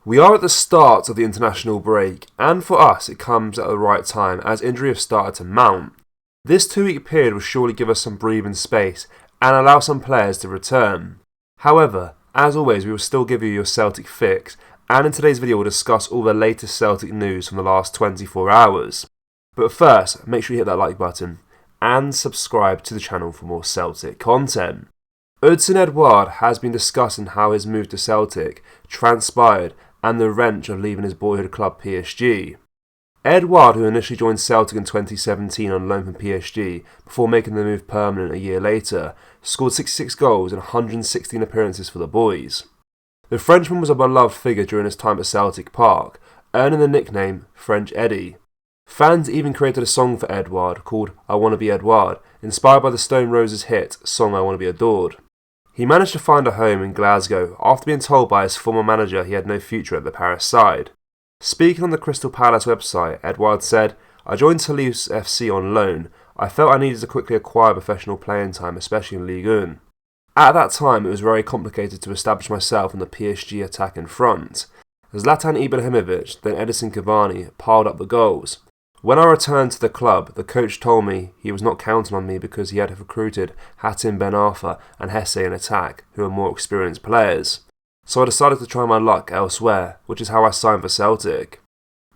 We are at the start of the international break, and for us it comes at the right time as injuries have started to mount. This 2-week period will surely give us some breathing space and allow some players to return. However, as always, we will still give you your Celtic fix, and in today's video we'll discuss all the latest Celtic news from the last 24 hours. But first, make sure you hit that like button and subscribe to the channel for more Celtic content. Edinson Edouard has been discussing how his move to Celtic transpired and the wrench of leaving his boyhood club PSG. Edouard, who initially joined Celtic in 2017 on loan from PSG before making the move permanent a year later, scored 66 goals in 116 appearances for the boys. The Frenchman was a beloved figure during his time at Celtic Park, earning the nickname French Eddie. Fans even created a song for Edouard called I Wanna Be Edouard, inspired by the Stone Roses hit Song I Wanna Be Adored. He managed to find a home in Glasgow after being told by his former manager he had no future at the Paris side. Speaking on the Crystal Palace website, Edouard said, I joined Toulouse FC on loan. I felt I needed to quickly acquire professional playing time, especially in Ligue 1. At that time, it was very complicated to establish myself in the PSG attack in front. Zlatan Ibrahimovic, then Edinson Cavani, piled up the goals. When I returned to the club, the coach told me he was not counting on me because he had recruited Hatem Ben Arfa and Hesse in attack, who are more experienced players. So I decided to try my luck elsewhere, which is how I signed for Celtic.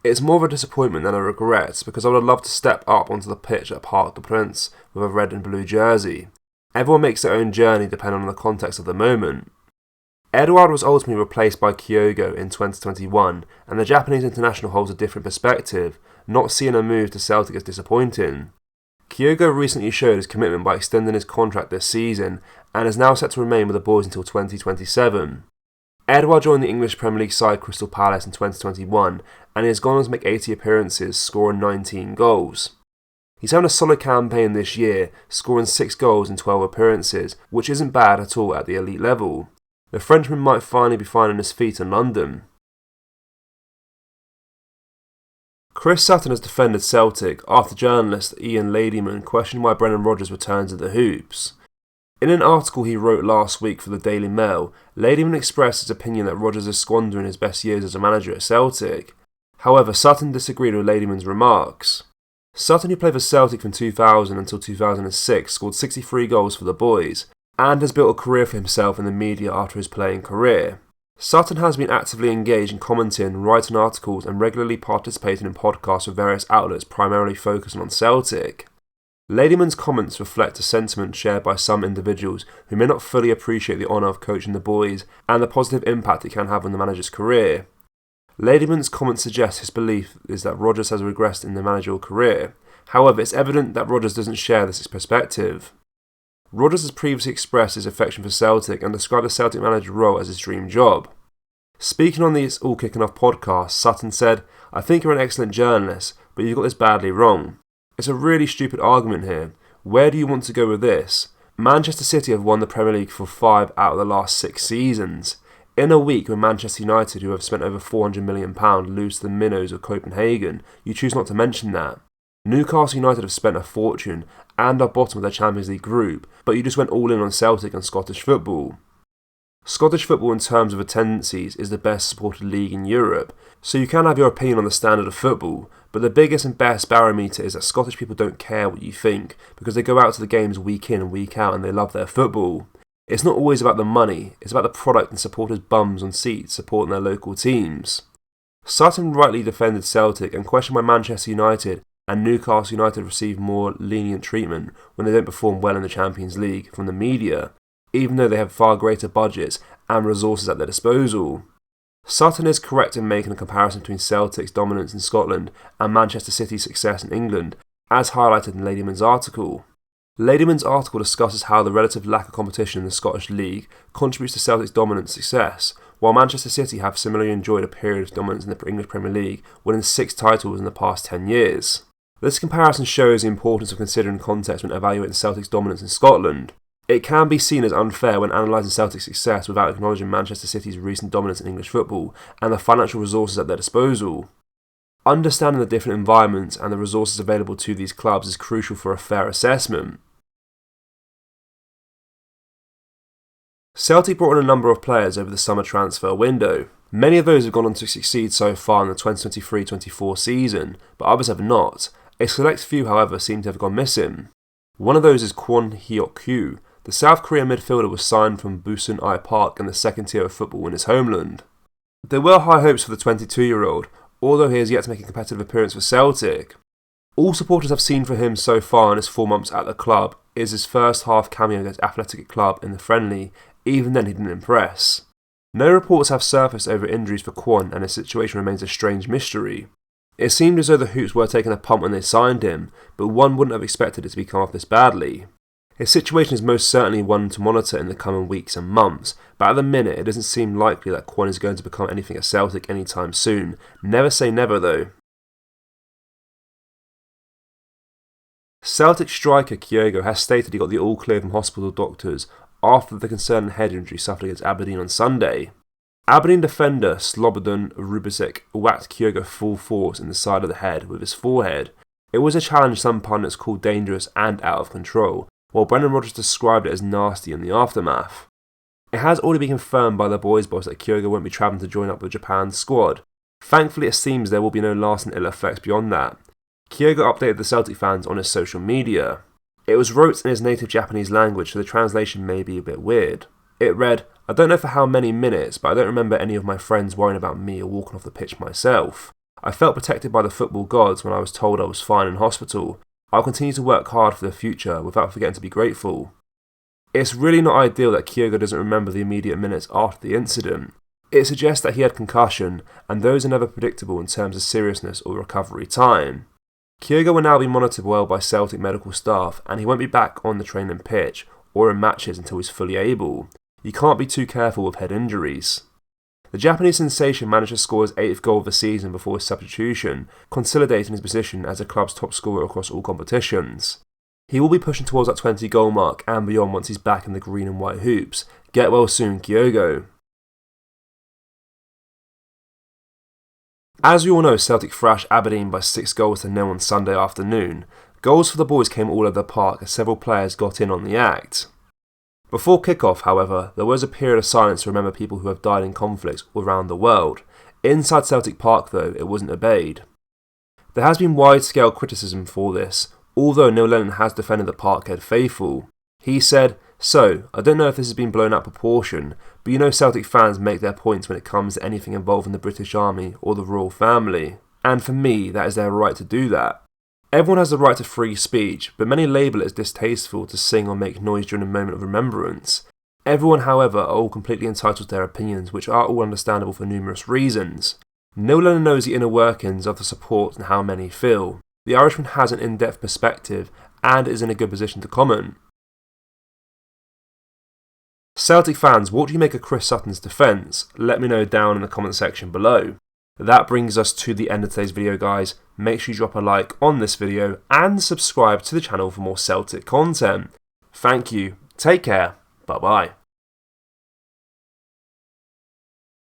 It's more of a disappointment than a regret because I would have loved to step up onto the pitch at Parc des Princes with a red and blue jersey. Everyone makes their own journey depending on the context of the moment. Edouard was ultimately replaced by Kyogo in 2021, and the Japanese international holds a different perspective, not seeing a move to Celtic as disappointing. Kyogo recently showed his commitment by extending his contract this season, and is now set to remain with the boys until 2027. Edouard joined the English Premier League side Crystal Palace in 2021, and he has gone on to make 80 appearances, scoring 19 goals. He's having a solid campaign this year, scoring 6 goals in 12 appearances, which isn't bad at all at the elite level. The Frenchman might finally be finding his feet in London. Chris Sutton has defended Celtic after journalist Ian Ladyman questioned why Brendan Rodgers returned to the hoops. In an article he wrote last week for the Daily Mail, Ladyman expressed his opinion that Rodgers is squandering his best years as a manager at Celtic. However, Sutton disagreed with Ladyman's remarks. Sutton, who played for Celtic from 2000 until 2006, scored 63 goals for the boys, and has built a career for himself in the media after his playing career. Sutton has been actively engaged in commenting, writing articles and regularly participating in podcasts with various outlets primarily focusing on Celtic. Ladyman's comments reflect a sentiment shared by some individuals who may not fully appreciate the honour of coaching the boys and the positive impact it can have on the manager's career. Ladyman's comments suggest his belief is that Rodgers has regressed in the managerial career. However, it's evident that Rodgers doesn't share this perspective. Rodgers has previously expressed his affection for Celtic and described the Celtic manager role as his dream job. Speaking on the It's All Kicking Off podcast, Sutton said, I think you're an excellent journalist, but you got this badly wrong. It's a really stupid argument here. Where do you want to go with this? Manchester City have won the Premier League for 5 out of the last 6 seasons. In a week when Manchester United, who have spent over £400 million, lose to the minnows of Copenhagen, you choose not to mention that. Newcastle United have spent a fortune and are bottom of their Champions League group, but you just went all in on Celtic and Scottish football. Scottish football in terms of attendances is the best supported league in Europe, so you can have your opinion on the standard of football, but the biggest and best barometer is that Scottish people don't care what you think, because they go out to the games week in and week out and they love their football. It's not always about the money, it's about the product and supporters' bums on seats supporting their local teams. Sutton rightly defended Celtic and questioned why Manchester United and Newcastle United receive more lenient treatment when they don't perform well in the Champions League from the media, even though they have far greater budgets and resources at their disposal. Sutton is correct in making a comparison between Celtic's dominance in Scotland and Manchester City's success in England, as highlighted in Ladyman's article. Ladyman's article discusses how the relative lack of competition in the Scottish League contributes to Celtic's dominant success, while Manchester City have similarly enjoyed a period of dominance in the English Premier League, winning 6 titles in the past 10 years. This comparison shows the importance of considering context when evaluating Celtic's dominance in Scotland. It can be seen as unfair when analysing Celtic's success without acknowledging Manchester City's recent dominance in English football and the financial resources at their disposal. Understanding the different environments and the resources available to these clubs is crucial for a fair assessment. Celtic brought in a number of players over the summer transfer window. Many of those have gone on to succeed so far in the 2023-24 season, but others have not. A select few, however, seem to have gone missing. One of those is Quan Hiu. The South Korean midfielder was signed from Busan I Park in the second tier of football in his homeland. There were high hopes for the 22-year-old, although he has yet to make a competitive appearance for Celtic. All supporters have seen for him so far in his 4 months at the club is his first half cameo against Athletic Club in the friendly. Even then he didn't impress. No reports have surfaced over injuries for Quan, and his situation remains a strange mystery. It seemed as though the Hoops were taking a punt when they signed him, but one wouldn't have expected it to come off this badly. His situation is most certainly one to monitor in the coming weeks and months, but at the minute it doesn't seem likely that Quan is going to become anything at Celtic anytime soon. Never say never though. Celtic striker Kyogo has stated he got the all clear from hospital doctors after the concerning head injury suffered against Aberdeen on Sunday. Aberdeen defender Slobodan Rubicic whacked Kyogo full force in the side of the head with his forehead. It was a challenge some pundits called dangerous and out of control, while Brendan Rodgers described it as nasty in the aftermath. It has already been confirmed by the boys' boss that Kyogo won't be travelling to join up with Japan's squad. Thankfully it seems there will be no lasting ill effects beyond that. Kyogo updated the Celtic fans on his social media. It was wrote in his native Japanese language, so the translation may be a bit weird. It read, "I don't know for how many minutes, but I don't remember any of my friends worrying about me or walking off the pitch myself. I felt protected by the football gods when I was told I was fine in hospital. I'll continue to work hard for the future without forgetting to be grateful." It's really not ideal that Kyogo doesn't remember the immediate minutes after the incident. It suggests that he had concussion, and those are never predictable in terms of seriousness or recovery time. Kyogo will now be monitored well by Celtic medical staff, and he won't be back on the training pitch or in matches until he's fully able. You can't be too careful with head injuries. The Japanese sensation managed to score his 8th goal of the season before his substitution, consolidating his position as the club's top scorer across all competitions. He will be pushing towards that 20-goal mark and beyond once he's back in the green and white hoops. Get well soon, Kyogo. As we all know, Celtic thrashed Aberdeen by 6-0 on Sunday afternoon. Goals for the boys came all over the park as several players got in on the act. Before kick-off, however, there was a period of silence to remember people who have died in conflicts around the world. Inside Celtic Park, though, it wasn't obeyed. There has been wide-scale criticism for this, although Neil Lennon has defended the Parkhead faithful. He said, "So, I don't know if this has been blown out of proportion, but you know Celtic fans make their points when it comes to anything involving the British Army or the royal family, and for me that is their right to do that. Everyone has the right to free speech, but many label it as distasteful to sing or make noise during a moment of remembrance. Everyone, however, are all completely entitled to their opinions, which are all understandable for numerous reasons. Neil Lennon knows the inner workings of the support and how many feel. The Irishman has an in-depth perspective and is in a good position to comment." Celtic fans, what do you make of Chris Sutton's defence? Let me know down in the comment section below. That brings us to the end of today's video, guys. Make sure you drop a like on this video and subscribe to the channel for more Celtic content. Thank you, take care, bye bye.